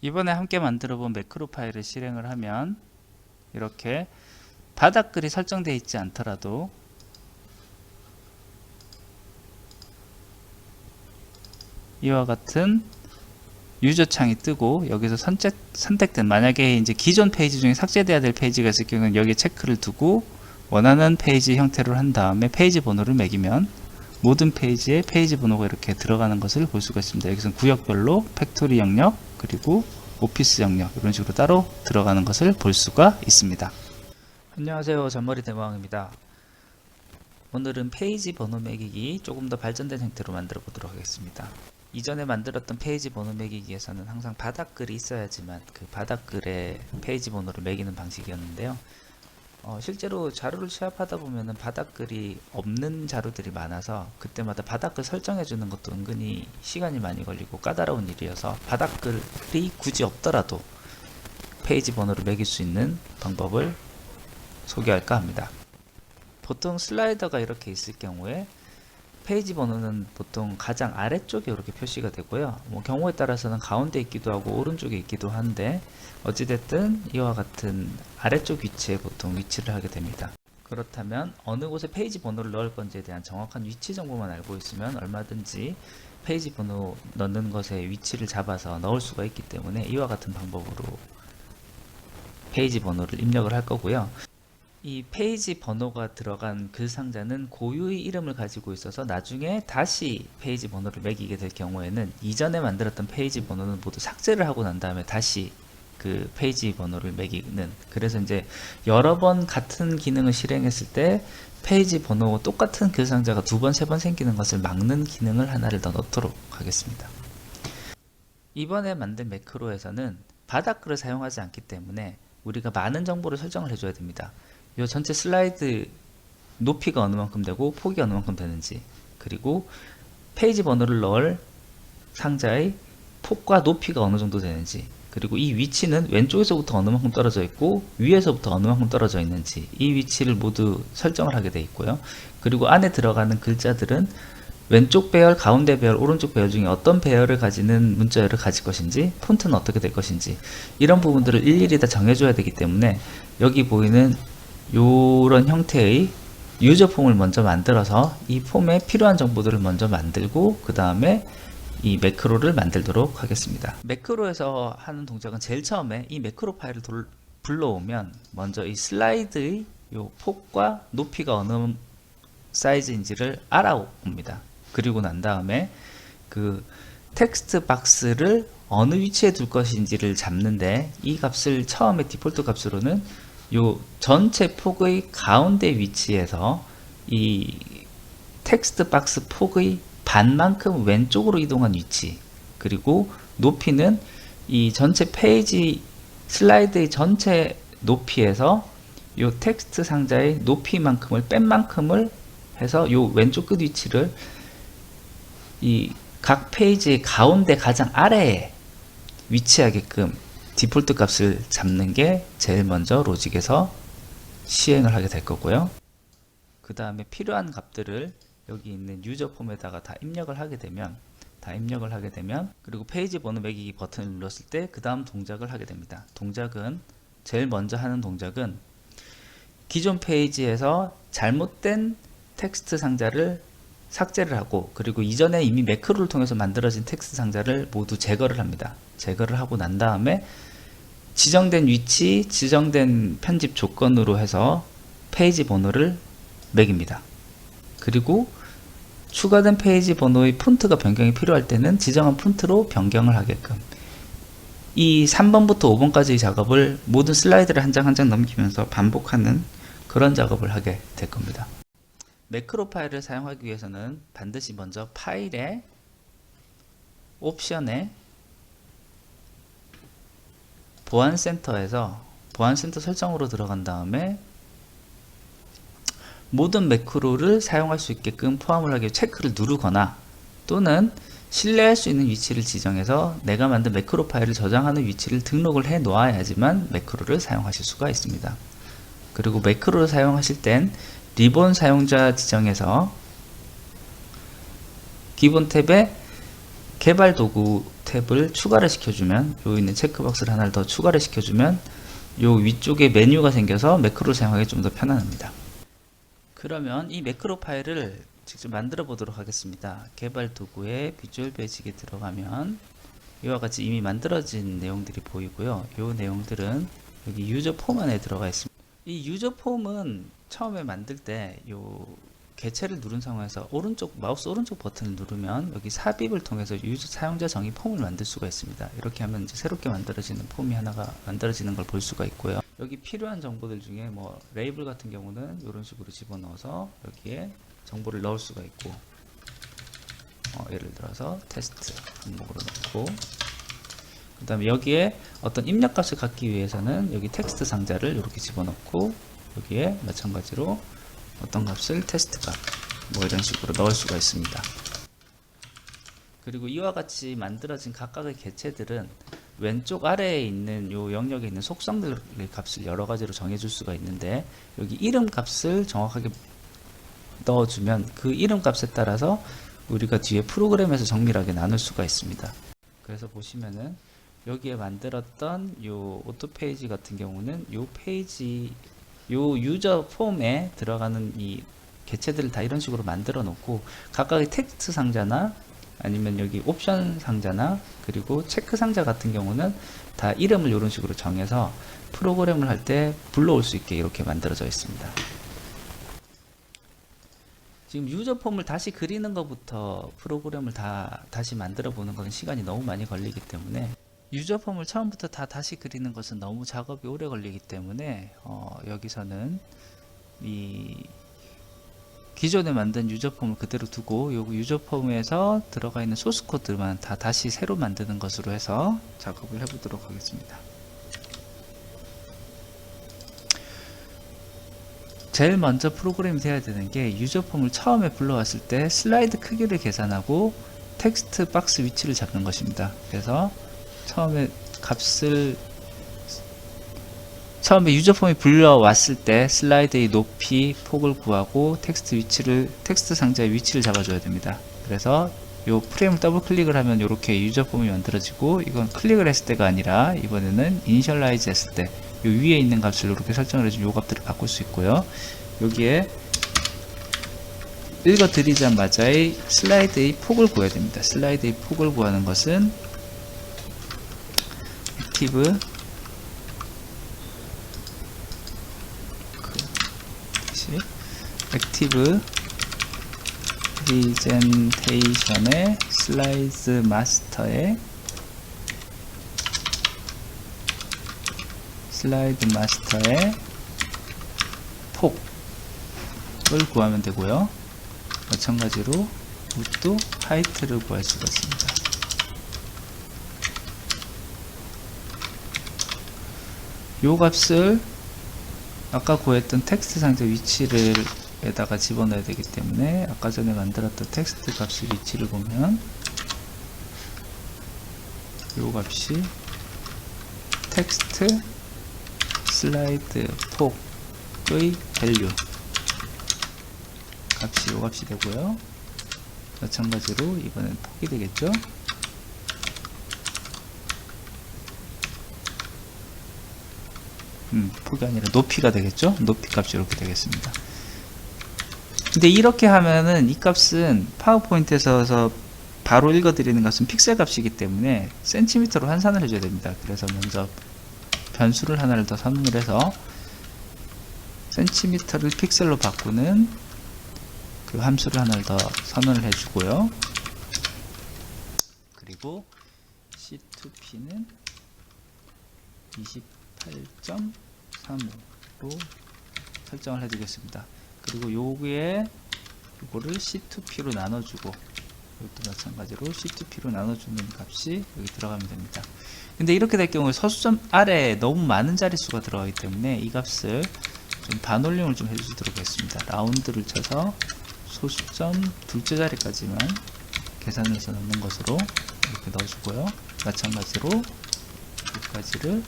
이번에 함께 만들어 본 매크로 파일을 실행을 하면 이렇게 바닥글이 설정되어 있지 않더라도 이와 같은 유저 창이 뜨고 여기서 선택된 만약에 이제 기존 페이지 중에 삭제돼야 될 페이지가 있을 경우는 여기에 체크를 두고 원하는 페이지 형태로 한 다음에 페이지 번호를 매기면 모든 페이지에 페이지 번호가 이렇게 들어가는 것을 볼 수가 있습니다. 여기서는 구역별로 팩토리 영역 그리고 오피스 영역 이런 식으로 따로 들어가는 것을 볼 수가 있습니다. 안녕하세요, 잔머리 대마왕입니다. 오늘은 페이지 번호 매기기 조금 더 발전된 형태로 만들어 보도록 하겠습니다. 이전에 만들었던 페이지 번호 매기기에서는 항상 바닥글이 있어야지만 그 바닥글에 페이지 번호를 매기는 방식이었는데요. 실제로 자료를 취합하다 보면은 바닥글이 없는 자료들이 많아서 그때마다 바닥글 설정해 주는 것도 은근히 시간이 많이 걸리고 까다로운 일이어서 바닥글이 굳이 없더라도 페이지 번호를 매길 수 있는 방법을 소개할까 합니다. 보통 슬라이더가 이렇게 있을 경우에 페이지 번호는 보통 가장 아래쪽에 이렇게 표시가 되고요. 경우에 따라서는 가운데 있기도 하고 오른쪽에 있기도 한데 어찌됐든 이와 같은 아래쪽 위치에 보통 위치를 하게 됩니다. 그렇다면 어느 곳에 페이지 번호를 넣을 건지에 대한 정확한 위치 정보만 알고 있으면 얼마든지 페이지 번호 넣는 것의 위치를 잡아서 넣을 수가 있기 때문에 이와 같은 방법으로 페이지 번호를 입력을 할 거고요. 이 페이지 번호가 들어간 글 상자는 고유의 이름을 가지고 있어서 나중에 다시 페이지 번호를 매기게 될 경우에는 이전에 만들었던 페이지 번호는 모두 삭제를 하고 난 다음에 다시 그 페이지 번호를 매기는, 그래서 이제 여러 번 같은 기능을 실행했을 때 페이지 번호와 똑같은 글 상자가 두 번, 세 번 생기는 것을 막는 기능을 하나를 더 넣도록 하겠습니다. 이번에 만든 매크로에서는 바닥글을 사용하지 않기 때문에 우리가 많은 정보를 설정을 해줘야 됩니다. 이 전체 슬라이드 높이가 어느 만큼 되고 폭이 어느 만큼 되는지, 그리고 페이지 번호를 넣을 상자의 폭과 높이가 어느 정도 되는지, 그리고 이 위치는 왼쪽에서부터 어느 만큼 떨어져 있고 위에서부터 어느 만큼 떨어져 있는지 이 위치를 모두 설정을 하게 되어 있고요. 그리고 안에 들어가는 글자들은 왼쪽 배열, 가운데 배열, 오른쪽 배열 중에 어떤 배열을 가지는 문자열을 가질 것인지, 폰트는 어떻게 될 것인지 이런 부분들을 일일이 다 정해줘야 되기 때문에 여기 보이는 이런 형태의 유저 폼을 먼저 만들어서 이 폼에 필요한 정보들을 먼저 만들고 그 다음에 이 매크로를 만들도록 하겠습니다. 매크로에서 하는 동작은 제일 처음에 이 매크로 파일을 불러오면 먼저 이 슬라이드의 요 폭과 높이가 어느 사이즈인지를 알아옵니다. 그리고 난 다음에 그 텍스트 박스를 어느 위치에 둘 것인지를 잡는데 이 값을 처음에 디폴트 값으로는 요 전체 폭의 가운데 위치에서 이 텍스트 박스 폭의 반만큼 왼쪽으로 이동한 위치, 그리고 높이는 이 전체 페이지 슬라이드의 전체 높이에서 요 텍스트 상자의 높이만큼을 뺀 만큼을 해서 요 왼쪽 끝 위치를 이 각 페이지의 가운데 가장 아래에 위치하게끔 디폴트 값을 잡는 게 제일 먼저 로직에서 시행을 하게 될 거고요. 그 다음에 필요한 값들을 여기 있는 유저 폼에다가 다 입력을 하게 되면 그리고 페이지 번호 매기기 버튼을 눌렀을 때 그 다음 동작을 하게 됩니다. 동작은 제일 먼저 하는 동작은 기존 페이지에서 잘못된 텍스트 상자를 삭제를 하고, 그리고 이전에 이미 매크로를 통해서 만들어진 텍스트 상자를 모두 제거를 합니다. 제거를 하고 난 다음에 지정된 위치, 지정된 편집 조건으로 해서 페이지 번호를 매깁니다. 그리고 추가된 페이지 번호의 폰트가 변경이 필요할 때는 지정한 폰트로 변경을 하게끔, 이 3번부터 5번까지의 작업을 모든 슬라이드를 한 장 한 장 넘기면서 반복하는 그런 작업을 하게 될 겁니다. 매크로 파일을 사용하기 위해서는 반드시 먼저 파일의 옵션에 보안센터에서 보안센터 설정으로 들어간 다음에 모든 매크로를 사용할 수 있게끔 포함을 하기 위해 체크를 누르거나 또는 신뢰할 수 있는 위치를 지정해서 내가 만든 매크로 파일을 저장하는 위치를 등록을 해 놓아야지만 매크로를 사용하실 수가 있습니다. 그리고 매크로를 사용하실 땐 리본 사용자 지정에서 기본 탭에 개발 도구 탭을 추가를 시켜주면, 여기 있는 체크박스를 하나를 더 추가를 시켜주면 요 위쪽에 메뉴가 생겨서 매크로 사용하기 좀 더 편안합니다. 그러면 이 매크로 파일을 직접 만들어 보도록 하겠습니다. 개발 도구에 비주얼 베이직에 들어가면 이와 같이 이미 만들어진 내용들이 보이고요. 이 내용들은 여기 유저 폼 안에 들어가 있습니다. 이 유저 폼은 처음에 만들 때 요 개체를 누른 상황에서 마우스 오른쪽 버튼을 누르면 여기 삽입을 통해서 유저 사용자 정의 폼을 만들 수가 있습니다. 이렇게 하면 이제 새롭게 만들어지는 폼이 하나가 만들어지는 걸 볼 수가 있고요. 여기 필요한 정보들 중에 뭐 레이블 같은 경우는 이런 식으로 집어넣어서 여기에 정보를 넣을 수가 있고, 예를 들어서 테스트 항목으로 넣고, 그 다음에 여기에 어떤 입력값을 갖기 위해서는 여기 텍스트 상자를 이렇게 집어넣고, 여기에 마찬가지로 어떤 값을 테스트 값, 뭐 이런 식으로 넣을 수가 있습니다. 그리고 이와 같이 만들어진 각각의 개체들은 왼쪽 아래에 있는 요 영역에 있는 속성들의 값을 여러 가지로 정해줄 수가 있는데, 여기 이름 값을 정확하게 넣어주면 그 이름 값에 따라서 우리가 뒤에 프로그램에서 정밀하게 나눌 수가 있습니다. 그래서 보시면은 여기에 만들었던 요 오토 페이지 같은 경우는 요 페이지, 요 유저 폼에 들어가는 이 개체들을 다 이런 식으로 만들어 놓고, 각각의 텍스트 상자나 아니면 여기 옵션 상자나 그리고 체크 상자 같은 경우는 다 이름을 이런 식으로 정해서 프로그램을 할 때 불러올 수 있게 이렇게 만들어져 있습니다. 지금 유저 폼을 다시 그리는 것부터 프로그램을 다시 만들어 보는 것은 시간이 너무 많이 걸리기 때문에, 유저 폼을 처음부터 다시 그리는 것은 너무 작업이 오래 걸리기 때문에 여기서는 이 기존에 만든 유저 폼을 그대로 두고 요 유저 폼에서 들어가 있는 소스 코드만 다시 새로 만드는 것으로 해서 작업을 해보도록 하겠습니다. 제일 먼저 프로그램이 돼야 되는 게, 유저 폼을 처음에 불러왔을 때 슬라이드 크기를 계산하고 텍스트 박스 위치를 잡는 것입니다. 그래서 처음에 유저 폼이 불려왔을 때 슬라이드의 높이, 폭을 구하고 텍스트 상자의 위치를 잡아줘야 됩니다. 그래서 요 프레임을 더블 클릭을 하면 이렇게 유저 폼이 만들어지고, 이건 클릭을 했을 때가 아니라 이번에는 이니셜라이즈 했을 때 요 위에 있는 값을 이렇게 설정을 해주면 요 값들을 바꿀 수 있고요. 여기에 읽어드리자마자의 슬라이드의 폭을 구해야 됩니다. 슬라이드의 폭을 구하는 것은 액티브 프리젠테이션의 슬라이드 마스터의 폭을 구하면 되고요. 마찬가지로 width, height를 구할 수가 있습니다. 요 값을 아까 구했던 텍스트 상자 위치를 에다가 집어넣어야 되기 때문에, 아까 전에 만들었던 텍스트 값의 위치를 보면 요 값이 텍스트 슬라이드 폭의 밸류 값이 요 값이 되고요. 마찬가지로 이번엔 폭이 되겠죠. 폭이 아니라 높이가 되겠죠. 높이 값이 이렇게 되겠습니다. 근데 이렇게 하면은 이 값은 파워포인트에서 바로 읽어드리는 값은 픽셀 값이기 때문에 센티미터로 환산을 해줘야 됩니다. 그래서 먼저 변수를 하나를 더 선언을 해서 센티미터를 픽셀로 바꾸는 그 함수를 하나를 더 선언을 해주고요. 그리고 C2P는 28.35로 설정을 해두겠습니다. 그리고 요거를 C2P로 나눠주고, 이것도 마찬가지로 C2P로 나눠주는 값이 여기 들어가면 됩니다. 근데 이렇게 될 경우에 서수점 아래에 너무 많은 자릿수가 들어가기 때문에 이 값을 좀 반올림을 좀 해주도록 하겠습니다. 라운드를 쳐서 소수점 둘째 자리까지만 계산해서 넣는 것으로 이렇게 넣어주고요. 마찬가지로 여기까지를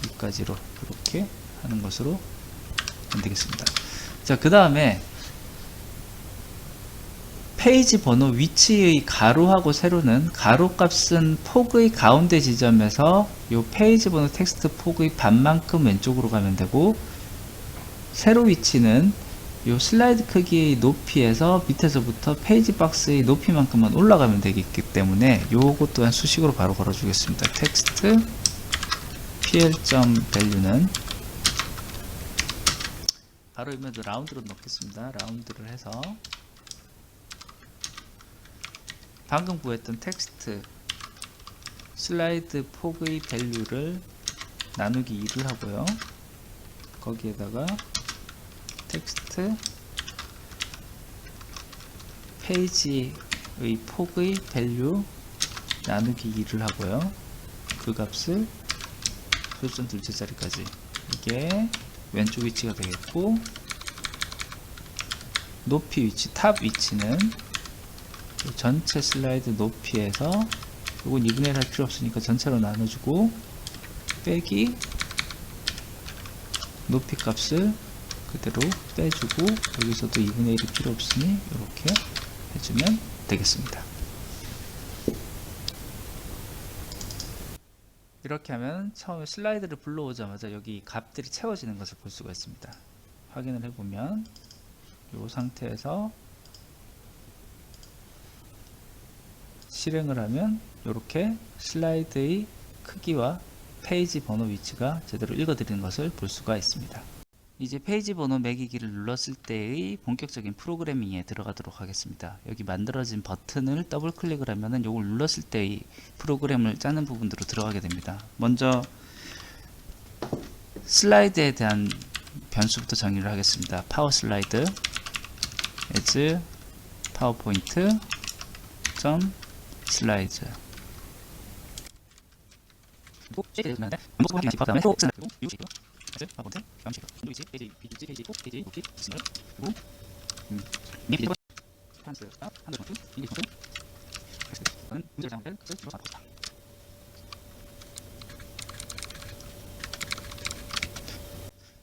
여기까지로 이렇게 하는 것으로 되겠습니다. 자, 그 다음에 페이지 번호 위치의 가로하고 세로는 가로 값은 폭의 가운데 지점에서 요 페이지 번호 텍스트 폭의 반만큼 왼쪽으로 가면 되고, 세로 위치는 요 슬라이드 크기의 높이에서 밑에서부터 페이지 박스의 높이만큼만 올라가면 되기 때문에 요것 또한 수식으로 바로 걸어 주겠습니다. 텍스트 pl.value는 바로 이면도 라운드로 넣겠습니다. 라운드를 해서 방금 구했던 텍스트 슬라이드 폭의 밸류를 나누기 2를 하고요. 거기에다가 텍스트 페이지의 폭의 밸류 나누기 2를 하고요. 그 값을 소수점 둘째 자리까지, 이게 왼쪽 위치가 되겠고, 높이 위치, 탑 위치는 전체 슬라이드 높이에서, 이건 2분의 1 할 필요 없으니까 전체로 나눠주고, 빼기 높이 값을 그대로 빼주고, 여기서도 2분의 1이 필요 없으니 이렇게 해주면 되겠습니다. 이렇게 하면 처음에 슬라이드를 불러오자마자 여기 값들이 채워지는 것을 볼 수가 있습니다. 확인을 해보면 이 상태에서 실행을 하면 이렇게 슬라이드의 크기와 페이지 번호 위치가 제대로 읽어드리는 것을 볼 수가 있습니다. 이제 페이지 번호 매기기를 눌렀을 때의 본격적인 프로그래밍에 들어가도록 하겠습니다. 여기 만들어진 버튼을 더블 클릭을 하면은 이걸 눌렀을 때의 프로그램을 짜는 부분으로 들어가게 됩니다. 먼저 슬라이드에 대한 변수부터 정의를 하겠습니다. 파워 슬라이드 as 파워포인트 점 슬라이드.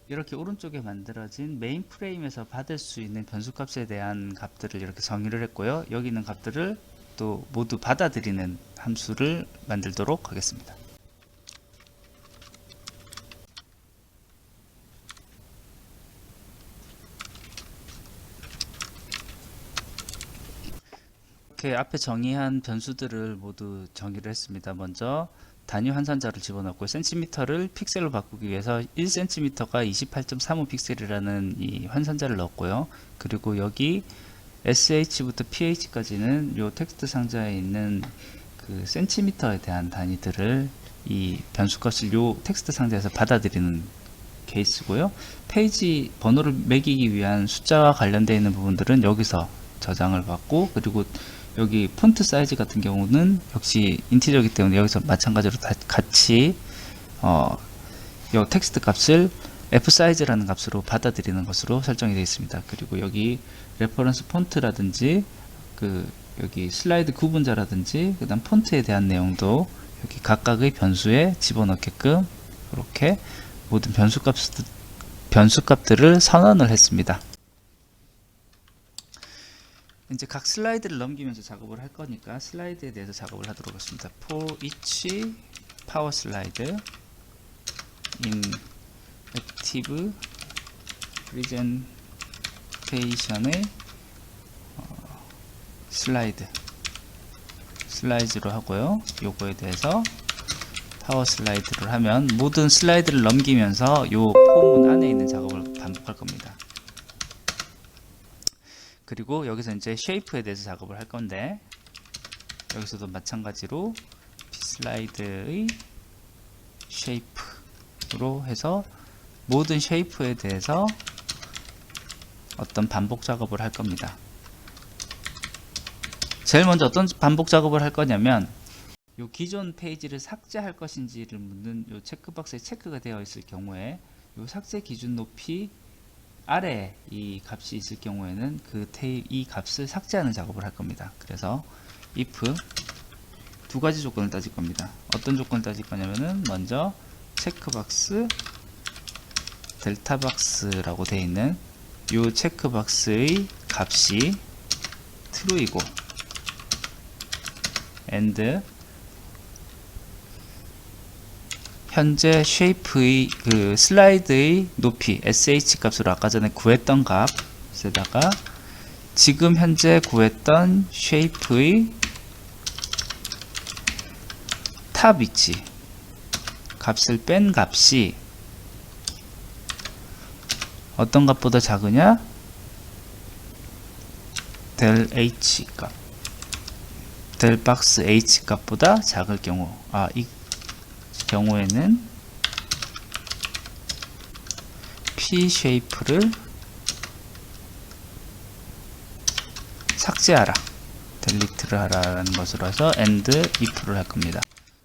이렇게 오른쪽에 만들어진 메인 프레임에서 받을 수 있는 변수값에 대한 값들을 이렇게 정의를 했고요. 여기 있는 값들을 또 모두 받아들이는 함수를 만들도록 하겠습니다. 이렇게 앞에 정의한 변수들을 모두 정의를 했습니다. 먼저 단위 환산자를 집어넣고 센티미터를 픽셀로 바꾸기 위해서 1cm가 28.35 픽셀이라는 이 환산자를 넣었고요. 그리고 여기 sh부터 ph까지는 이 텍스트 상자에 있는 그 센티미터에 대한 단위들을 이 변수값을 이 텍스트 상자에서 받아들이는 케이스고요. 페이지 번호를 매기기 위한 숫자와 관련되어 있는 부분들은 여기서 저장을 받고, 그리고 여기 폰트 사이즈 같은 경우는 역시 인티저이기 때문에 여기서 마찬가지로 같이 이 텍스트 값을 f 사이즈라는 값으로 받아들이는 것으로 설정이 되어 있습니다. 그리고 여기 레퍼런스 폰트라든지 여기 슬라이드 구분자라든지 그다음 폰트에 대한 내용도 여기 각각의 변수에 집어넣게끔 이렇게 모든 변수값들을 선언을 했습니다. 이제 각 슬라이드를 넘기면서 작업을 할 거니까 슬라이드에 대해서 작업을 하도록 하겠습니다. for each power slide in active presentation의 슬라이드로 하고요. 요거에 대해서 파워 슬라이드를 하면 모든 슬라이드를 넘기면서 요 포문 안에 있는 작업을 반복할 겁니다. 그리고 여기서 이제 쉐이프에 대해서 작업을 할 건데, 여기서도 마찬가지로 슬라이드의 쉐이프로 해서 모든 쉐이프에 대해서 어떤 반복 작업을 할 겁니다. 제일 먼저 어떤 반복 작업을 할 거냐면, 요 기존 페이지를 삭제할 것인지를 묻는 요 체크박스에 체크가 되어 있을 경우에 요 삭제 기준 높이 아래에 이 값이 있을 경우에는 이 값을 삭제하는 작업을 할 겁니다. 그래서 if 두 가지 조건을 따질 겁니다. 어떤 조건을 따질 거냐면은 먼저 체크박스 델타박스라고 되어 있는 이 체크박스의 값이 true이고 and 현재 쉐이프의 그 슬라이드의 높이 sh 값으로 아까 전에 구했던 값에다가 지금 현재 구했던 쉐이프의 탑 위치 값을 뺀 값이 어떤 값보다 작으냐? del h 값, del 박스 h 값보다 작을 경우, 이 경우에는 p 쉐이프를 삭제하라, 델리트를 하라라는 것으로서 and if를 할 겁니다.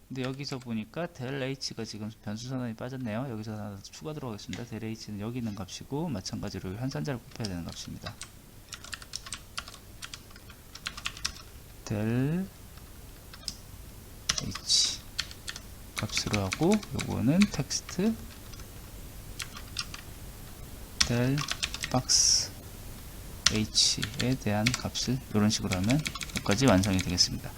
근데 여기서 보니까 del h가 지금 변수 선언이 빠졌네요. 여기서 하나 더 추가 들어가겠습니다. del h는 여기 있는 값이고 마찬가지로 현산자를 곱해야 되는 값입니다. del h 값으로 하고 요거는 텍스트 del 박스 h에 대한 값을 이런 식으로 하면 여기까지 완성이 되겠습니다.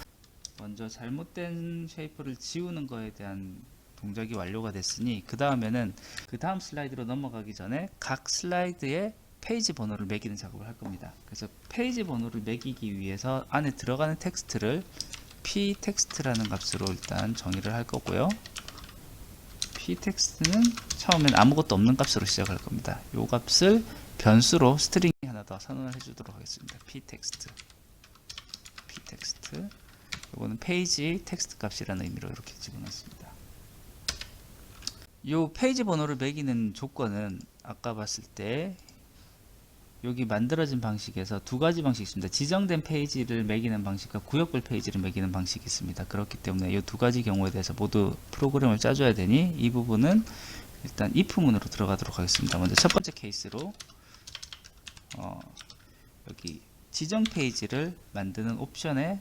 먼저 잘못된 쉐이프를 지우는 거에 대한 동작이 완료가 됐으니 그 다음에는 그 다음 슬라이드로 넘어가기 전에 각 슬라이드에 페이지 번호를 매기는 작업을 할 겁니다. 그래서 페이지 번호를 매기기 위해서 안에 들어가는 텍스트를 pText라는 값으로 일단 정의를 할 거고요. pText는 처음엔 아무것도 없는 값으로 시작할 겁니다. 이 값을 변수로 스트링 하나 더 선언을 해주도록 하겠습니다. pText 이거는 페이지 텍스트 값이라는 의미로 이렇게 집어넣습니다. 이 페이지 번호를 매기는 조건은 아까 봤을 때 여기 만들어진 방식에서 두 가지 방식이 있습니다. 지정된 페이지를 매기는 방식과 구역별 페이지를 매기는 방식이 있습니다. 그렇기 때문에 이 두 가지 경우에 대해서 모두 프로그램을 짜줘야 되니 이 부분은 일단 if문으로 들어가도록 하겠습니다. 먼저 첫 번째 케이스로 여기 지정 페이지를 만드는 옵션에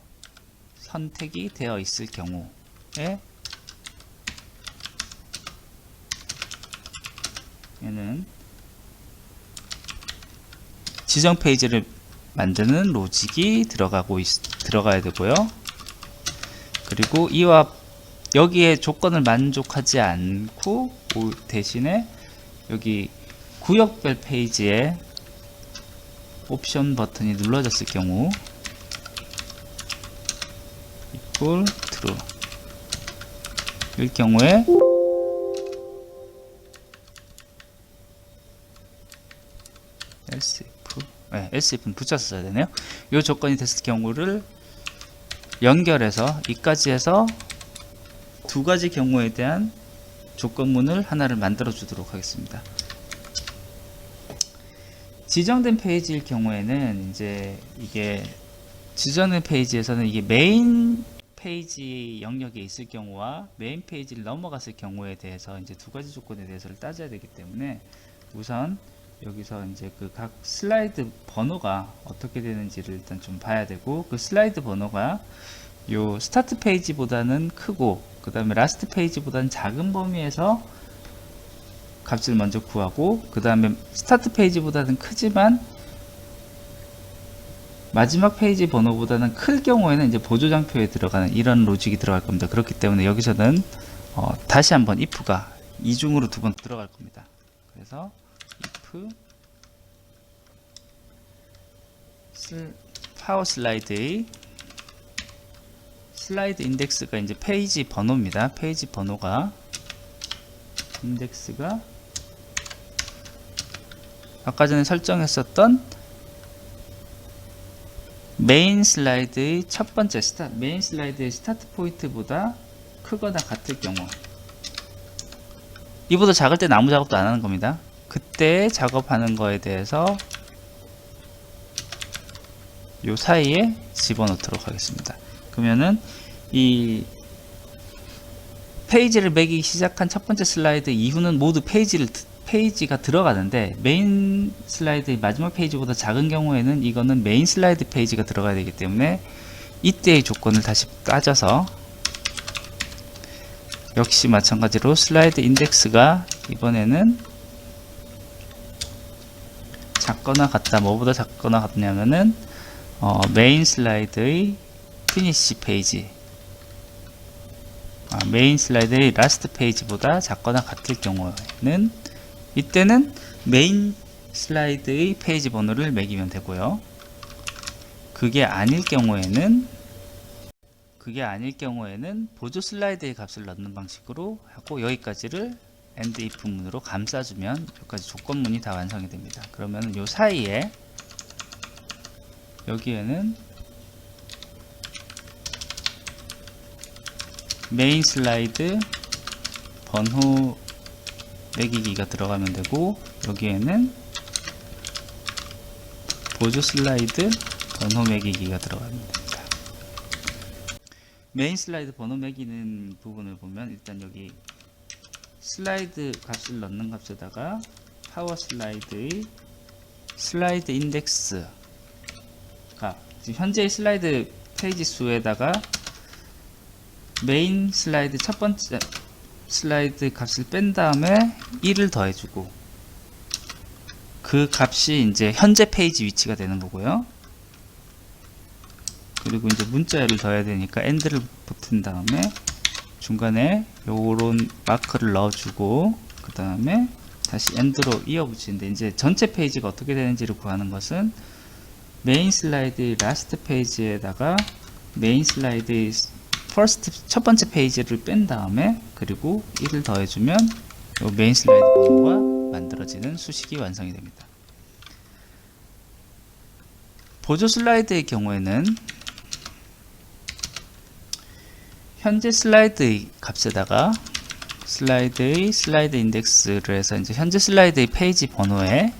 선택이 되어 있을 경우에 얘는 지정 페이지를 만드는 로직이 들어가야 되고요. 그리고 이와 여기에 조건을 만족하지 않고 대신에 여기 구역별 페이지에 옵션 버튼이 눌러졌을 경우 equal true 일 경우에 else if는 붙여서 써야 되네요. 이 조건이 됐을 경우를 연결해서 이까지 해서 두 가지 경우에 대한 조건문을 하나를 만들어 주도록 하겠습니다. 지정된 페이지일 경우에는 이제 이게 지정된 페이지에서는 이게 메인 페이지 영역에 있을 경우와 메인 페이지를 넘어갔을 경우에 대해서 이제 두 가지 조건에 대해서를 따져야 되기 때문에 우선 여기서 이제 그 각 슬라이드 번호가 어떻게 되는지를 일단 좀 봐야 되고, 그 슬라이드 번호가 요 스타트 페이지보다는 크고 그 다음에 라스트 페이지보다는 작은 범위에서 값을 먼저 구하고, 그 다음에 스타트 페이지보다는 크지만 마지막 페이지 번호보다는 클 경우에는 이제 보조장표에 들어가는 이런 로직이 들어갈 겁니다. 그렇기 때문에 여기서는 다시 한번 if가 이중으로 두 번 들어갈 겁니다. 그래서 if 파워 슬라이드의 슬라이드 인덱스가 이제 페이지 번호입니다. 페이지 번호가 인덱스가 아까 전에 설정했었던 메인 슬라이드의 첫 번째 메인 슬라이드의 스타트 포인트보다 크거나 같을 경우, 이보다 작을 때는 아무 작업도 안 하는 겁니다. 그때 작업하는 거에 대해서 요 사이에 집어넣도록 하겠습니다. 그러면은 이 페이지를 매기 시작한 첫 번째 슬라이드 이후는 모두 페이지가 들어가는데, 메인 슬라이드의 마지막 페이지보다 작은 경우에는 이거는 메인 슬라이드 페이지가 들어가야 되기 때문에 이때의 조건을 다시 따져서 역시 마찬가지로 슬라이드 인덱스가 이번에는 작거나 같다. 뭐보다 작거나 같냐면은 메인 슬라이드의 피니시 페이지, 메인 슬라이드의 라스트 페이지보다 작거나 같을 경우에는 이때는 메인 슬라이드의 페이지 번호를 매기면 되고요. 그게 아닐 경우에는 보조 슬라이드의 값을 넣는 방식으로 하고, 여기까지를 AND if 문으로 감싸주면 여기까지 조건문이 다 완성이 됩니다. 그러면 요 사이에 여기에는 메인 슬라이드 번호 매기기가 들어가면 되고, 여기에는 보조 슬라이드 번호 매기기가 들어가면 됩니다. 메인 슬라이드 번호 매기는 부분을 보면 일단 여기 슬라이드 값을 넣는 값에다가 파워 슬라이드의 슬라이드 인덱스 값, 현재의 슬라이드 페이지 수에다가 메인 슬라이드 첫 번째 슬라이드 값을 뺀 다음에 1을 더해주고, 그 값이 이제 현재 페이지 위치가 되는 거고요. 그리고 이제 문자열을 더해야 되니까 AND를 붙인 다음에 중간에 요런 마크를 넣어주고, 그 다음에 다시 AND로 이어붙이는데, 이제 전체 페이지가 어떻게 되는지를 구하는 것은 메인 슬라이드 라스트 페이지에다가 메인 슬라이드 퍼스트 첫 번째 페이지를 뺀 다음에 그리고 1을 더해주면 요 메인 슬라이드 번호가 만들어지는 수식이 완성이 됩니다. 보조 슬라이드의 경우에는 현재 슬라이드의 값에다가 슬라이드의 슬라이드 인덱스를 해서 이제 현재 슬라이드의 페이지 번호에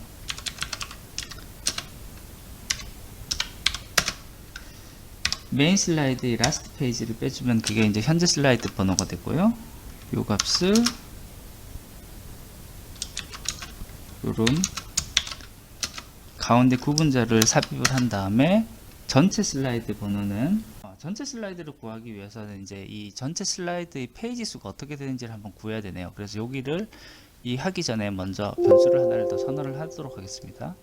메인 슬라이드의 라스트 페이지를 빼주면 그게 이제 현재 슬라이드 번호가 되고요. 요 값을 요런 가운데 구분자를 삽입을 한 다음에 전체 슬라이드 번호는 전체 슬라이드를 구하기 위해서는 이제 이 전체 슬라이드의 페이지 수가 어떻게 되는지를 한번 구해야 되네요. 그래서 여기를 하기 전에 먼저 변수를 하나를 더 선언을 하도록 하겠습니다.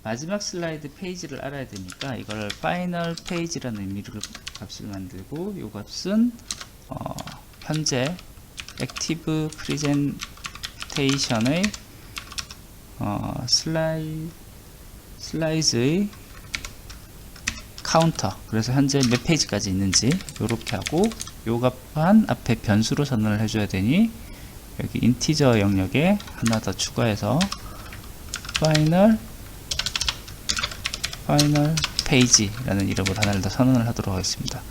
마지막 슬라이드 페이지를 알아야 되니까 이걸 파이널 페이지라는 의미로 값을 만들고, 이 값은 현재 액티브 프레젠테이션의 슬라이즈의 카운터, 그래서 현재 몇 페이지까지 있는지 이렇게 하고, 요 값한 앞에 변수로 선언을 해줘야 되니 여기 인티저 영역에 하나 더 추가해서 파이널 페이지라는 이름으로 하나를 더 선언을 하도록 하겠습니다.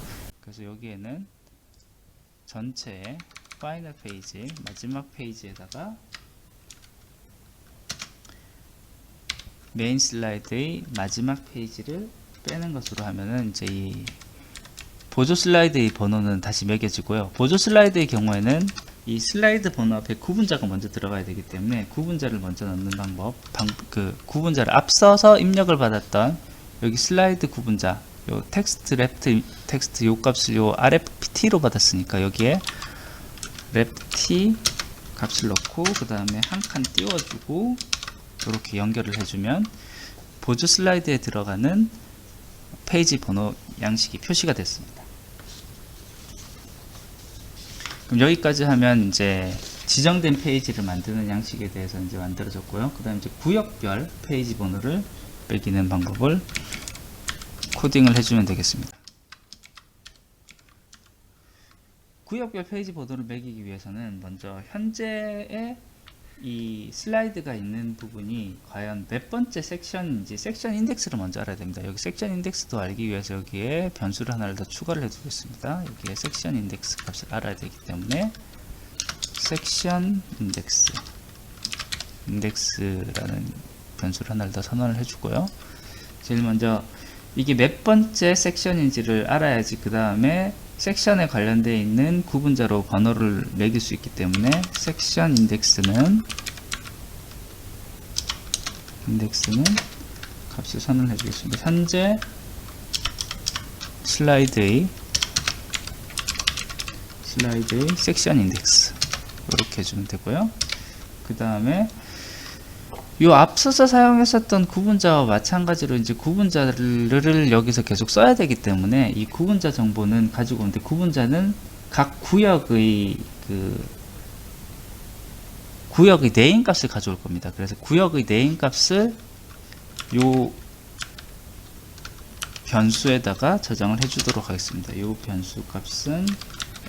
그래서 여기에는 전체 파이널 페이지 마지막 페이지에다가 메인 슬라이드의 마지막 페이지를 빼는 것으로 하면은 이제 이 보조 슬라이드의 번호는 다시 매겨지고요. 보조 슬라이드의 경우에는 이 슬라이드 번호 앞에 구분자가 먼저 들어가야 되기 때문에 구분자를 먼저 넣는 방법, 그 구분자를 앞서서 입력을 받았던 여기 슬라이드 구분자, 요 텍스트 레프트 텍스트 요 값을 요 RFT로 받았으니까 여기에 랩T 값을 넣고 그 다음에 한 칸 띄워주고 이렇게 연결을 해주면 보조 슬라이드에 들어가는 페이지 번호 양식이 표시가 됐습니다. 그럼 여기까지 하면 이제 지정된 페이지를 만드는 양식에 대해서 이제 만들어졌고요. 그 다음에 이제 구역별 페이지 번호를 매기는 방법을 코딩을 해주면 되겠습니다. 구역별 페이지 번호를 매기기 위해서는 먼저 현재의 이 슬라이드가 있는 부분이 과연 몇 번째 섹션인지 섹션 인덱스를 먼저 알아야 됩니다. 여기 섹션 인덱스도 알기 위해서 여기에 변수를 하나를 더 추가를 해두겠습니다. 여기에 섹션 인덱스 값을 알아야 되기 때문에 섹션 인덱스라는 변수를 하나를 더 선언을 해주고요. 제일 먼저 이게 몇 번째 섹션인지를 알아야지 그 다음에 섹션에 관련되어 있는 구분자로 번호를 매길 수 있기 때문에 섹션 인덱스는 값을 선언을 해주겠습니다. 현재 슬라이드의 섹션 인덱스 이렇게 해주면 되고요. 그 다음에 요 앞서서 사용했었던 구분자와 마찬가지로 이제 구분자를 여기서 계속 써야 되기 때문에 이 구분자 정보는 가지고 오는데, 구분자는 각 구역의 구역의 네임 값을 가져올 겁니다. 그래서 구역의 네임 값을 요 변수에다가 저장을 해주도록 하겠습니다. 요 변수 값은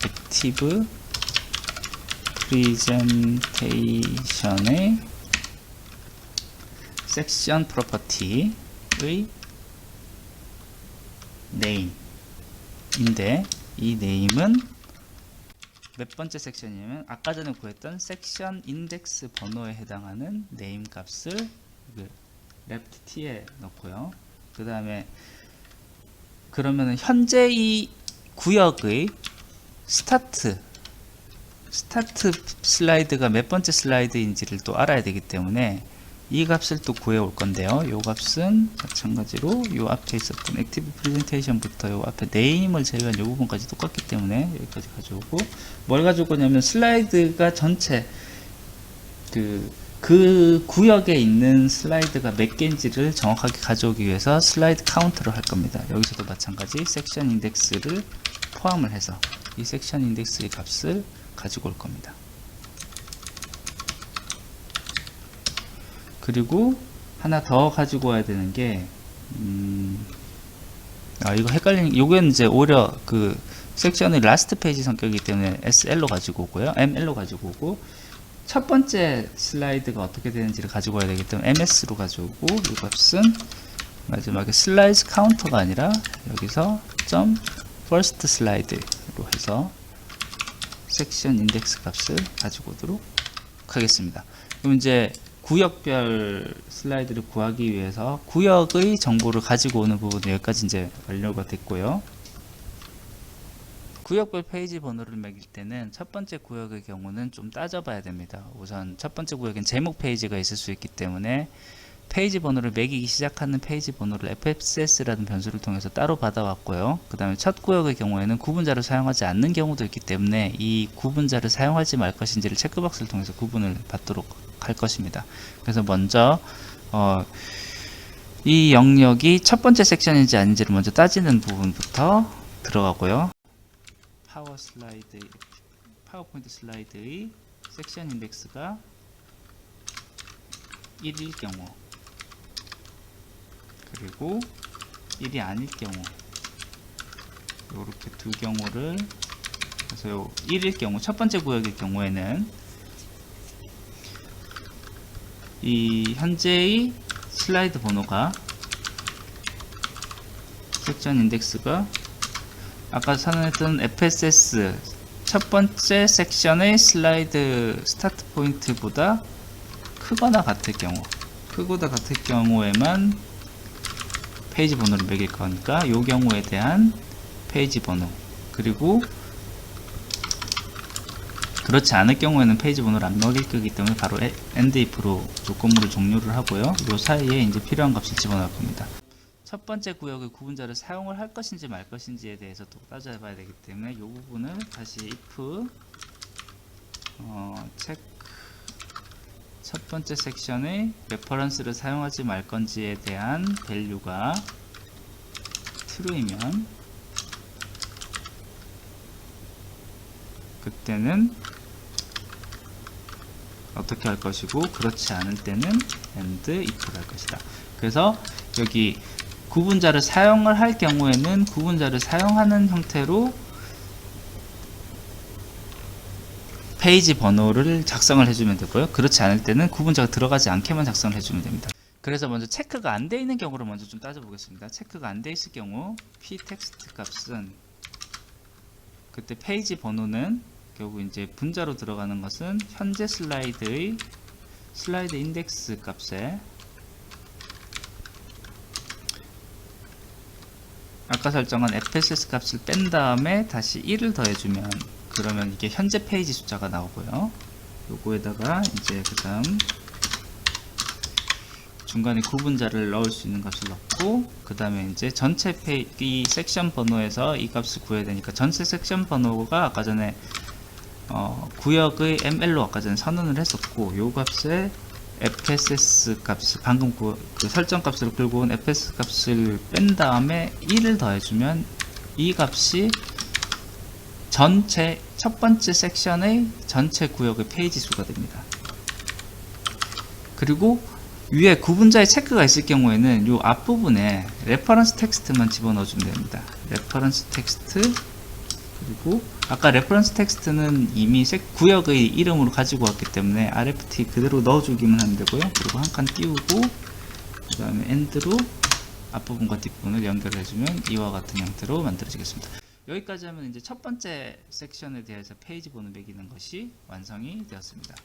active presentation의 섹션 프로퍼티의 name인데, 이 name은 몇 번째 섹션이냐면 아까 전에 구했던 섹션 인덱스 번호에 해당하는 name 값을 left t에 넣고요. 그 다음에 그러면은 현재 이 구역의 스타트 슬라이드가 몇 번째 슬라이드인지를 또 알아야 되기 때문에 이 값을 또 구해 올 건데요. 이 값은 마찬가지로 이 앞에 있었던 액티브 프레젠테이션부터 이 앞에 네임을 제외한 이 부분까지 똑같기 때문에 여기까지 가져오고, 뭘 가지고 오냐면 슬라이드가 전체 그 구역에 있는 슬라이드가 몇 개인지를 정확하게 가져오기 위해서 슬라이드 카운트를 할 겁니다. 여기서도 마찬가지 섹션 인덱스를 포함을 해서 이 섹션 인덱스의 값을 가지고 올 겁니다. 그리고 하나 더 가지고 와야 되는 게, 이거 헷갈리는, 요건 이제 오히려 그 섹션의 라스트 페이지 성격이기 때문에 SL로 가지고 오고요. ML로 가지고 오고, 첫 번째 슬라이드가 어떻게 되는지를 가지고 와야 되기 때문에 MS로 가져오고, 이 값은 마지막에 슬라이드 카운터가 아니라 여기서 점 first slide로 해서 섹션 인덱스 값을 가지고 오도록 하겠습니다. 그럼 이제 구역별 슬라이드를 구하기 위해서 구역의 정보를 가지고 오는 부분은 여기까지 이제 완료가 됐고요. 구역별 페이지 번호를 매길 때는 첫 번째 구역의 경우는 좀 따져봐야 됩니다. 우선 첫 번째 구역엔 제목 페이지가 있을 수 있기 때문에 페이지 번호를 매기기 시작하는 페이지 번호를 fss라는 변수를 통해서 따로 받아왔고요. 그 다음에 첫 구역의 경우에는 구분자를 사용하지 않는 경우도 있기 때문에 이 구분자를 사용할지 말 것인지를 체크박스를 통해서 구분을 받도록 할 것입니다. 그래서 먼저 이 영역이 첫 번째 섹션인지 아닌지를 먼저 따지는 부분부터 들어가고요. 파워포인트 슬라이드의 섹션 인덱스가 1일 경우, 그리고 1이 아닐 경우, 이렇게 두 경우를, 그래서 1일 경우, 첫 번째 구역의 경우에는 이 현재의 슬라이드 번호가, 섹션 인덱스가 아까 선언했던 FSS 첫 번째 섹션의 슬라이드 스타트 포인트보다 크거나 같을 경우에만 페이지 번호를 매길 거니까 이 경우에 대한 페이지 번호, 그리고 그렇지 않을 경우에는 페이지 번호를 안 매길 거기 때문에 바로 end if로 조건물을 종료를 하고요. 이 사이에 이제 필요한 값을 집어넣을 겁니다. 첫 번째 구역의 구분자를 사용을 할 것인지 말 것인지에 대해서 또 따져봐야 되기 때문에 이 부분을 다시 if check 첫 번째 섹션의 레퍼런스를 사용하지 말 건지에 대한 밸류가 true이면 그때는 어떻게 할 것이고, 그렇지 않을 때는 end if를 할 것이다. 그래서 여기 구분자를 사용을 할 경우에는 구분자를 사용하는 형태로 페이지 번호를 작성을 해주면 되고요. 그렇지 않을 때는 구분자가 들어가지 않게만 작성을 해주면 됩니다. 그래서 먼저 체크가 안 돼 있는 경우를 먼저 좀 따져보겠습니다. 체크가 안 돼 있을 경우 pText 값은, 그때 페이지 번호는 결국 이제 분자로 들어가는 것은 현재 슬라이드의 슬라이드 인덱스 값에 아까 설정한 fss 값을 뺀 다음에 다시 1을 더해주면, 그러면 이게 현재 페이지 숫자가 나오고요. 요거에다가 이제 그 다음 중간에 구분자를 넣을 수 있는 값을 넣고, 그 다음에 이제 전체 이 섹션 번호에서 이 값을 구해야 되니까 전체 섹션 번호가 아까 전에 구역의 ML로 아까 전에 선언을 했었고, 요 값에 fss 값을 방금 그 설정 값으로 끌고 온 fs 값을 뺀 다음에 1을 더해주면 이 값이 전체 첫 번째 섹션의 전체 구역의 페이지 수가 됩니다. 그리고 위에 구분자의 체크가 있을 경우에는 이 앞부분에 레퍼런스 텍스트만 집어넣어 주면 됩니다. 레퍼런스 텍스트, 그리고 아까 레퍼런스 텍스트는 이미 구역의 이름으로 가지고 왔기 때문에 RFT 그대로 넣어주기만 하면 되고요. 그리고 한 칸 띄우고 그 다음에 엔드로 앞부분과 뒷부분을 연결해주면 이와 같은 형태로 만들어지겠습니다. 여기까지 하면 이제 첫 번째 섹션에 대해서 페이지 번호 매기는 것이 완성이 되었습니다.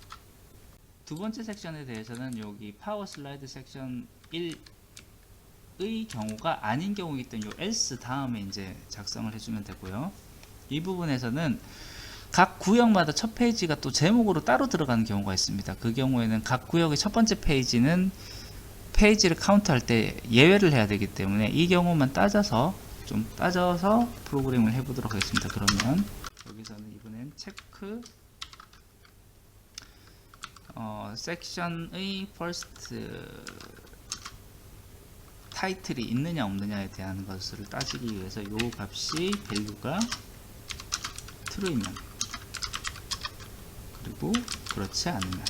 두 번째 섹션에 대해서는 여기 파워 슬라이드 섹션 1의 경우가 아닌 경우이기 때문에 요 else 다음에 이제 작성을 해주면 되고요. 이 부분에서는 각 구역마다 첫 페이지가 또 제목으로 따로 들어가는 경우가 있습니다. 그 경우에는 각 구역의 첫 번째 페이지는 페이지를 카운트할 때 예외를 해야 되기 때문에 이 경우만 따져서 프로그램을 해보도록 하겠습니다. 그러면 여기서는 이번엔 체크 섹션의 first 타이틀이 있느냐 없느냐에 대한 것을 따지기 위해서 요 값이 밸류가 true이면, 그리고 그렇지 않으면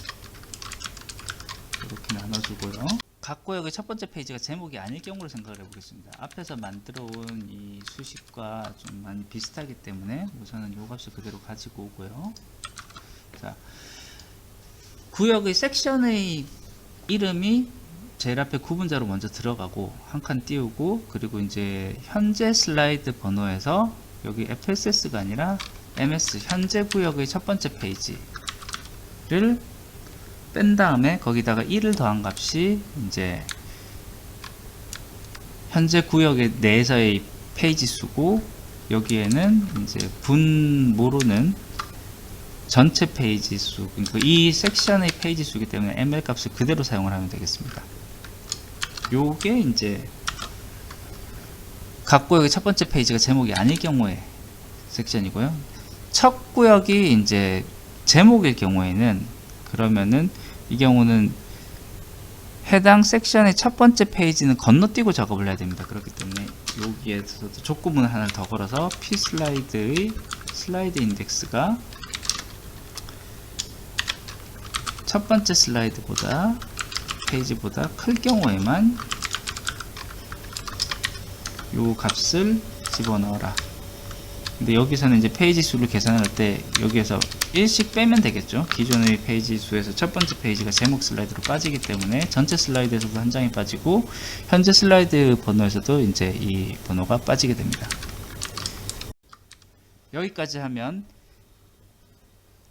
이렇게 나눠주고요. 각 구역의 첫 번째 페이지가 제목이 아닐 경우를 생각을 해보겠습니다. 앞에서 만들어 온 이 수식과 좀 많이 비슷하기 때문에 우선은 요 값을 그대로 가지고 오고요. 자, 구역의 섹션의 이름이 제일 앞에 구분자로 먼저 들어가고 한 칸 띄우고, 그리고 이제 현재 슬라이드 번호에서 여기 FSS가 아니라 MS 현재 구역의 첫 번째 페이지를 뺀 다음에 거기다가 1을 더한 값이 이제 현재 구역의 내에서의 페이지 수고, 여기에는 이제 분모로는 전체 페이지 수, 그러니까 이 섹션의 페이지 수이기 때문에 ml 값을 그대로 사용을 하면 되겠습니다. 요게 이제 각 구역의 첫 번째 페이지가 제목이 아닐 경우의 섹션이고요. 첫 구역이 이제 제목일 경우에는, 그러면은 이 경우는 해당 섹션의 첫 번째 페이지는 건너뛰고 작업을 해야 됩니다. 그렇기 때문에 여기에서도 족구문을 하나 더 걸어서 p 슬라이드의 슬라이드 인덱스가 첫 번째 슬라이드보다 페이지보다 클 경우에만 요 값을 집어넣어라. 근데 여기서는 이제 페이지 수를 계산할 때 여기에서 1씩 빼면 되겠죠. 기존의 페이지 수에서 첫 번째 페이지가 제목 슬라이드로 빠지기 때문에 전체 슬라이드에서도 한 장이 빠지고 현재 슬라이드 번호에서도 이제 이 번호가 빠지게 됩니다. 여기까지 하면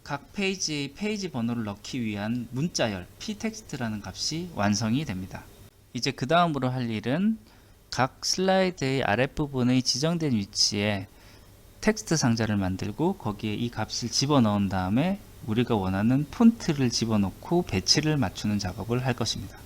각 페이지의 페이지 번호를 넣기 위한 문자열 pText라는 값이 완성이 됩니다. 이제 그 다음으로 할 일은 각 슬라이드의 아랫부분의 지정된 위치에 텍스트 상자를 만들고 거기에 이 값을 집어넣은 다음에 우리가 원하는 폰트를 집어넣고 배치를 맞추는 작업을 할 것입니다.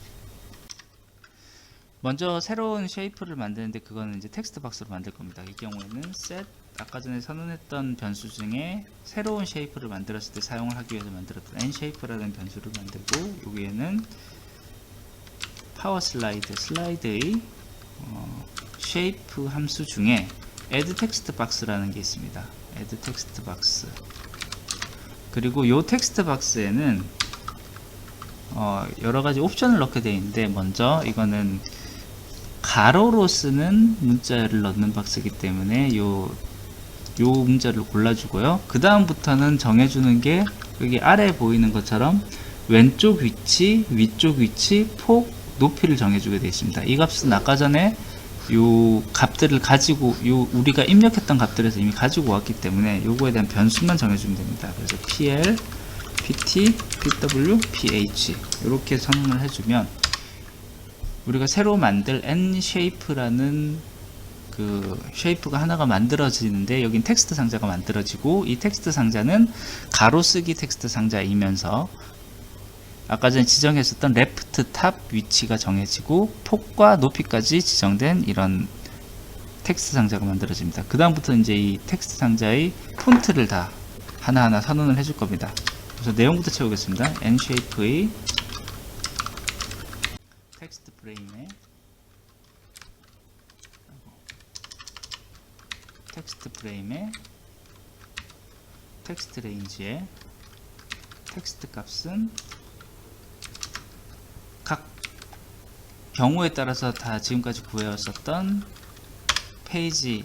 먼저 새로운 쉐이프를 만드는데 그거는 이제 텍스트 박스로 만들 겁니다. 이 경우에는 set, 아까 전에 선언했던 변수 중에 새로운 쉐이프를 만들었을 때 사용을 하기 위해서 만들었던 nshape라는 변수를 만들고, 여기에는 파워 슬라이드, 슬라이드의 쉐이프 함수 중에 add text box라는 게 있습니다. add text box. 그리고 이 텍스트 박스에는 여러 가지 옵션을 넣게 되어 있는데, 먼저 이거는 가로로 쓰는 문자를 넣는 박스이기 때문에 요 문자를 골라주고요. 그 다음부터는 정해주는 게 여기 아래에 보이는 것처럼 왼쪽 위치, 위쪽 위치, 폭, 높이를 정해주게 되어 있습니다. 이 값은 아까 전에 요 값들을 가지고 우리가 입력했던 값들에서 이미 가지고 왔기 때문에 요거에 대한 변수만 정해주면 됩니다. 그래서 pl, pt, pw, ph 이렇게 선언을 해주면 우리가 새로 만들 nshape라는 그 쉐이프가 하나가 만들어지는데, 여긴 텍스트 상자가 만들어지고, 이 텍스트 상자는 가로쓰기 텍스트 상자이면서 아까 전에 지정했었던 레프트 탑 위치가 정해지고 폭과 높이까지 지정된 이런 텍스트 상자가 만들어집니다. 그 다음부터 이제 이 텍스트 상자의 폰트를 다 하나하나 선언을 해줄 겁니다. 그래서 내용부터 채우겠습니다. nshape의 프레임에 텍스트 레인지에 텍스트 값은 각 경우에 따라서 다 지금까지 구해왔었던 페이지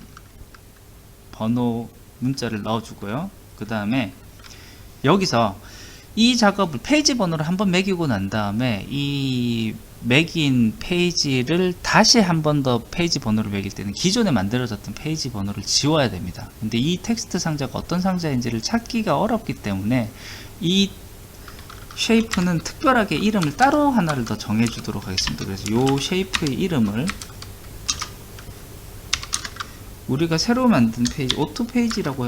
번호 문자를 넣어주고요. 그 다음에 여기서 이 작업을 페이지 번호를 한번 매기고 난 다음에 이 매긴 페이지를 다시 한 번 더 페이지 번호를 매길 때는 기존에 만들어졌던 페이지 번호를 지워야 됩니다. 근데 이 텍스트 상자가 어떤 상자인지를 찾기가 어렵기 때문에 이 쉐이프는 특별하게 이름을 따로 하나를 더 정해 주도록 하겠습니다. 그래서 이 쉐이프의 이름을 우리가 새로 만든 페이지, 오토 페이지라고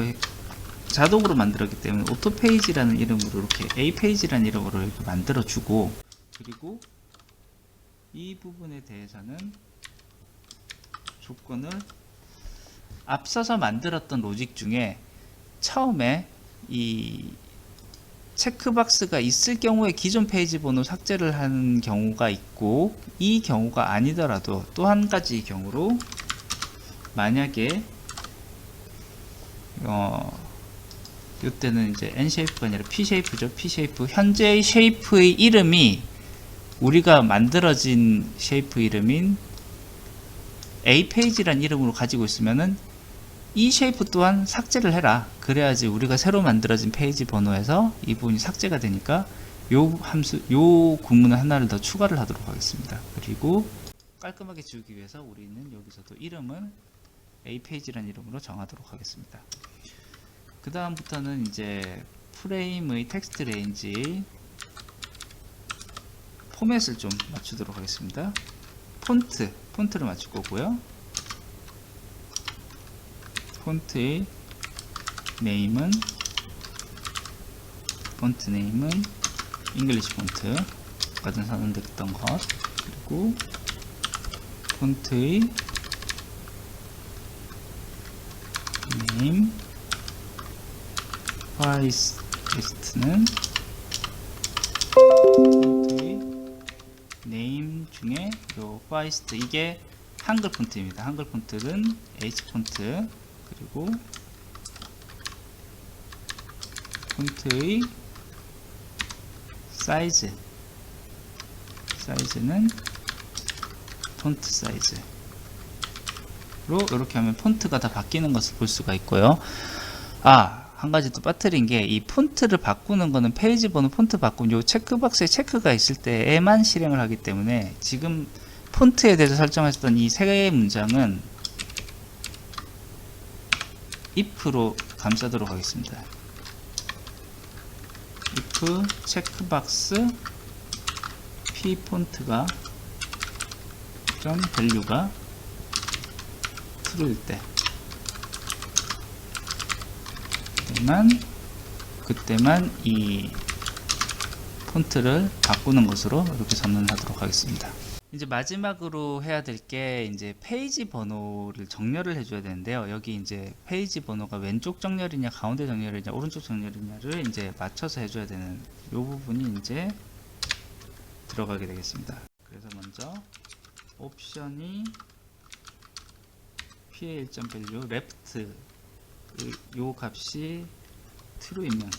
자동으로 만들었기 때문에 오토 페이지라는 이름으로 이렇게 A 페이지라는 이름으로 이렇게 만들어 주고, 그리고 이 부분에 대해서는 조건을 앞서서 만들었던 로직 중에 처음에 이 체크박스가 있을 경우에 기존 페이지 번호 삭제를 하는 경우가 있고, 이 경우가 아니더라도 또 한 가지 경우로 만약에 이때는 이제 N 쉐이프가 아니라 P 쉐이프죠. P 쉐이프, 현재의 쉐이프의 이름이 우리가 만들어진 쉐이프 이름인 A 페이지란 이름으로 가지고 있으면은 이 쉐이프 또한 삭제를 해라. 그래야지 우리가 새로 만들어진 페이지 번호에서 이 부분이 삭제가 되니까 요 구문 하나를 더 추가를 하도록 하겠습니다. 그리고 깔끔하게 지우기 위해서 우리는 여기서도 이름은 A 페이지라는 이름으로 정하도록 하겠습니다. 그 다음부터는 이제 프레임의 텍스트 레인지 포맷을 좀 맞추도록 하겠습니다. 폰트를 맞출 거고요. 폰트의 네임은 폰트 네임은 잉글리시 폰트 아까 전 선언됐던 것, 그리고 폰트의 네임 파이스트는 폰트의 네임 중에 요 파이스트, 이게 한글 폰트입니다. 한글 폰트는 H 폰트, 그리고 폰트의 사이즈는 폰트 사이즈로 이렇게 하면 폰트가 다 바뀌는 것을 볼 수가 있고요. 한 가지 또 빠뜨린 게, 이 폰트를 바꾸는 거는 페이지 번호 폰트 바꾸면 요 체크박스에 체크가 있을 때에만 실행을 하기 때문에 지금 폰트에 대해서 설정했던 이 세 개의 문장은 if로 감싸도록 하겠습니다. if 체크박스 p 폰트가 점 밸류가 true일 때 그때만 이 폰트를 바꾸는 것으로 이렇게 선언하도록 하겠습니다. 이제 마지막으로 해야 될 게 이제 페이지 번호를 정렬을 해줘야 되는데요. 여기 이제 페이지 번호가 왼쪽 정렬이냐 가운데 정렬이냐 오른쪽 정렬이냐를 이제 맞춰서 해줘야 되는 이 부분이 이제 들어가게 되겠습니다. 그래서 먼저 옵션이 PA1.value left 요 값이 true이면,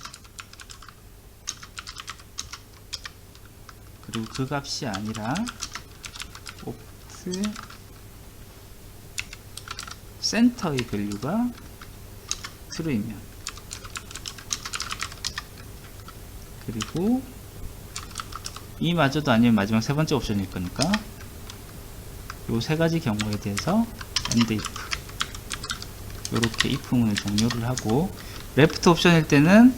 그리고 그 값이 아니라 opt 센터의 밸류가 true이면, 그리고 이마저도 아니면 마지막 세 번째 옵션일 거니까 요 세 가지 경우에 대해서 end if 이렇게 if 문을 종료를 하고, 레프트 옵션일 때는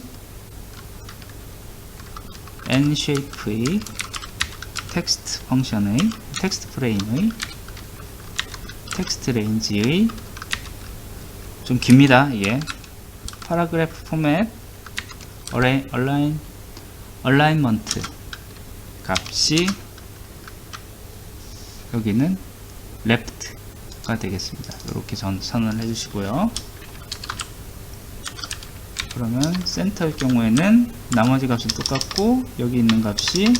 n 쉐이프의 텍스트 펑션의 텍스트 프레임의 텍스트 레인지의 좀 깁니다. 이게 파라그래프 포맷 얼라인먼트 값이 여기는 left가 되겠습니다. 이렇게 선언을 해주시고요. 그러면 센터일 경우에는 나머지 값은 똑같고 여기 있는 값이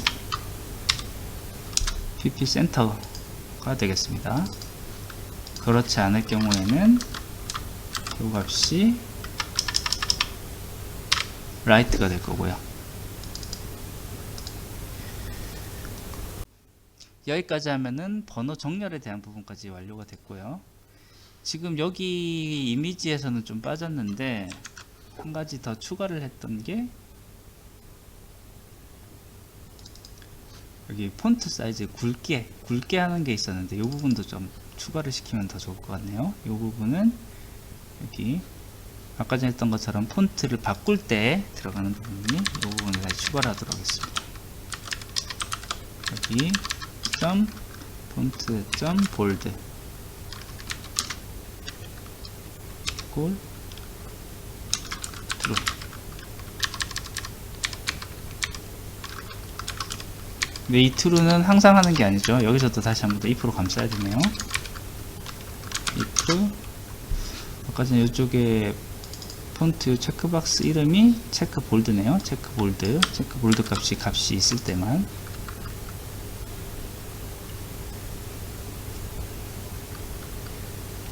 pp 센터가 되겠습니다. 그렇지 않을 경우에는 이 값이 right가 될 거고요. 여기까지 하면은 번호 정렬에 대한 부분까지 완료가 됐고요. 지금 여기 이미지에서는 좀 빠졌는데 한 가지 더 추가를 했던 게 여기 폰트 사이즈 굵게 하는 게 있었는데 이 부분도 좀 추가를 시키면 더 좋을 것 같네요. 이 부분은 여기 아까 전에 했던 것처럼 폰트를 바꿀 때 들어가는 부분이 이 부분을 다시 추가를 하도록 하겠습니다. 여기 폰트 볼드 골 트루. 근데 이 true는 항상 하는 게 아니죠. 여기서도 다시 한번 더 if로 감싸야 되네요. if 아까 전에 이쪽에 폰트 체크박스 이름이 체크 볼드네요. 체크 볼드 값이 있을 때만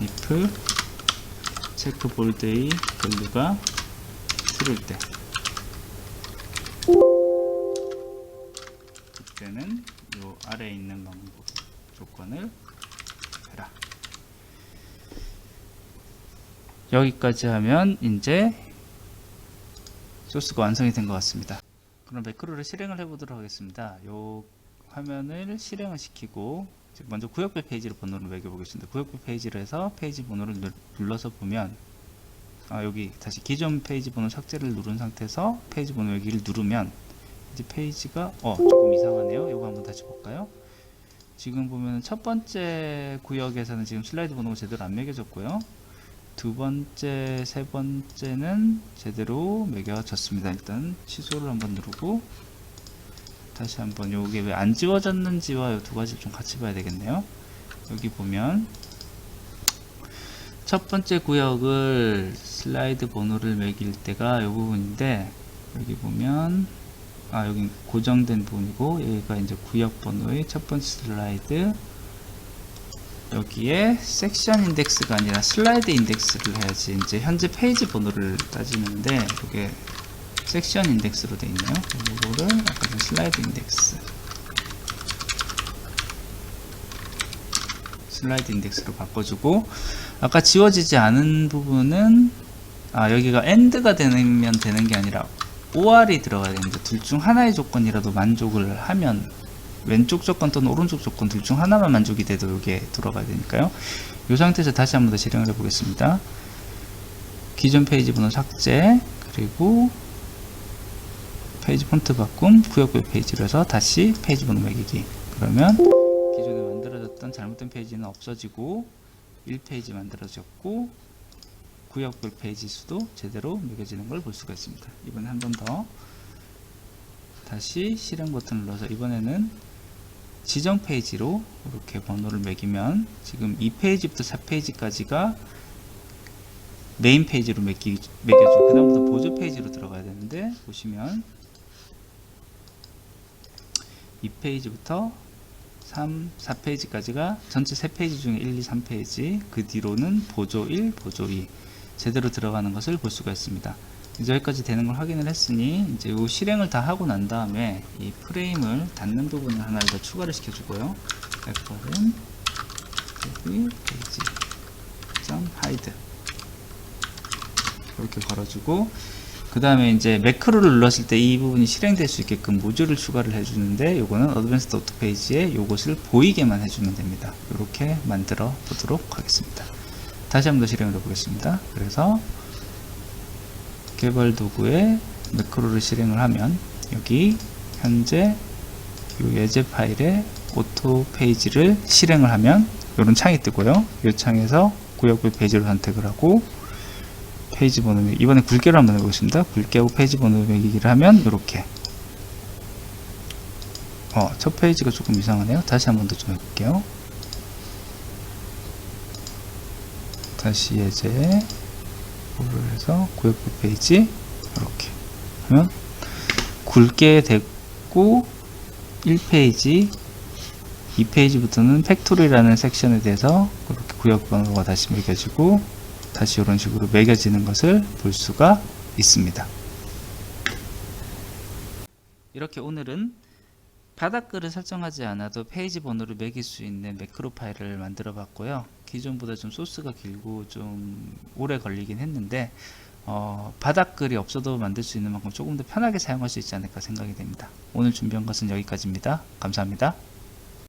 if 체크 볼드의 밸류가 true일 때 그때는 요 아래에 있는 방법 조건을 해라. 여기까지 하면 이제 소스가 완성이 된 것 같습니다. 그럼 매크로를 실행을 해 보도록 하겠습니다. 요 화면을 실행을 시키고 먼저 구역별 페이지로 번호를 매겨 보겠습니다. 구역별 페이지로 해서 페이지 번호를 눌러서 보면 여기 다시 기존 페이지 번호 삭제를 누른 상태에서 페이지 번호 여기를 누르면 이제 페이지가 조금 이상하네요. 이거 한번 다시 볼까요? 지금 보면 첫 번째 구역에서는 지금 슬라이드 번호가 제대로 안 매겨졌고요. 두 번째, 세 번째는 제대로 매겨졌습니다. 일단 취소를 한번 누르고 다시 한번 요게 왜 안 지워졌는지와 요 두 가지를 좀 같이 봐야 되겠네요. 여기 보면 첫 번째 구역을 슬라이드 번호를 매길 때가 요 부분인데 여기 보면 여기 고정된 부분이고 여기가 이제 구역 번호의 첫 번째 슬라이드 여기에 섹션 인덱스가 아니라 슬라이드 인덱스를 해야지 이제 현재 페이지 번호를 따지는데 이게 섹션 인덱스로 되어 있네요. 이거를 아까 전 슬라이드 인덱스로 바꿔주고 아까 지워지지 않은 부분은 여기가 end가 되면 되는 게 아니라 or이 들어가야 되는데 둘 중 하나의 조건이라도 만족을 하면 왼쪽 조건 또는 오른쪽 조건 둘 중 하나만 만족이 돼도 이게 들어가야 되니까요. 이 상태에서 다시 한번 더 실행을 해 보겠습니다. 기존 페이지 번호 삭제 그리고 페이지 폰트 바꿈 구역별 페이지로 해서 다시 페이지 번호 매기기. 그러면 기존에 만들어졌던 잘못된 페이지는 없어지고 1페이지 만들어졌고 구역별 페이지 수도 제대로 매겨지는 걸 볼 수가 있습니다. 이번에 한 번 더 다시 실행 버튼을 눌러서 이번에는 지정 페이지로 이렇게 번호를 매기면 지금 2페이지부터 4페이지까지가 메인 페이지로 매겨주고 그 다음부터 보조 페이지로 들어가야 되는데 보시면 2페이지부터 4페이지까지가 전체 3페이지 중에 1, 2, 3페이지 그 뒤로는 보조 1, 보조 2 제대로 들어가는 것을 볼 수가 있습니다. 이제 여기까지 되는 걸 확인을 했으니 이제 이 실행을 다 하고 난 다음에 이 프레임을 닫는 부분을 하나를 더 추가를 시켜주고요. 백버는 여기 페이지 hide 이렇게 걸어주고 그 다음에 이제 매크로를 눌렀을 때 이 부분이 실행될 수 있게끔 모듈을 추가를 해주는데 요거는 어드밴스드 오토 페이지에 요것을 보이게만 해주면 됩니다. 이렇게 만들어 보도록 하겠습니다. 다시 한번 더 실행을 해 보겠습니다. 그래서 개발 도구에 매크로를 실행을 하면 여기 현재 이 예제 파일에 오토 페이지를 실행을 하면 이런 창이 뜨고요. 이 창에서 구역별 페이지를 선택을 하고 페이지 번호 매기기 이번에 굵게로 한번 해보겠습니다. 굵게하고 페이지 번호 매기기를 하면 이렇게 첫 페이지가 조금 이상하네요. 다시 한번 더 좀 해볼게요. 다시 예제 를 해서 구역별 페이지 이렇게 하면 굵게 됐고 1페이지 2페이지부터는 팩토리라는 섹션에 대해서 그렇게 구역 번호가 다시 매겨지고 다시 이런 식으로 매겨지는 것을 볼 수가 있습니다. 이렇게 오늘은 바닥글을 설정하지 않아도 페이지 번호를 매길 수 있는 매크로 파일을 만들어 봤고요. 기존보다 좀 소스가 길고 좀 오래 걸리긴 했는데 바닥글이 없어도 만들 수 있는 만큼 조금 더 편하게 사용할 수 있지 않을까 생각이 됩니다. 오늘 준비한 것은 여기까지입니다. 감사합니다.